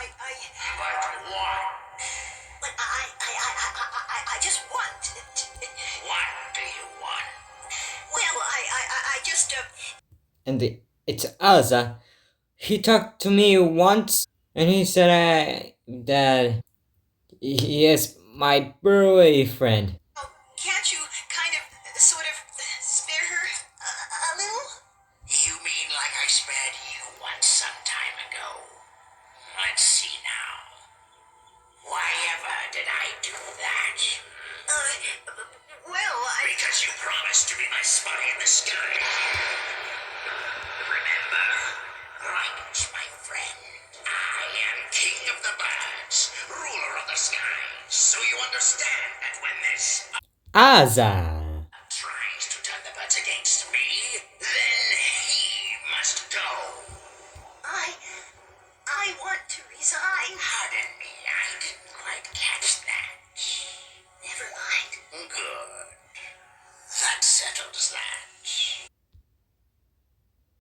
But what? But I just want. What do you want? Well, I just, And it's Asa. He talked to me once, and he said that he is my burly friend. oh, can't you kind of, sort of, spare her a little? You mean like I spared you once some time ago? Let's see now. Why ever did I do that? Well, Because you promised to be my spy in the sky. Remember? Right, my friend. I am king of the birds, ruler of the skies. So you understand that when this Asa. tries to turn the birds against me, then he must go. I want to resign. Pardon me, I didn't quite catch that. Never mind. Good. That settles that.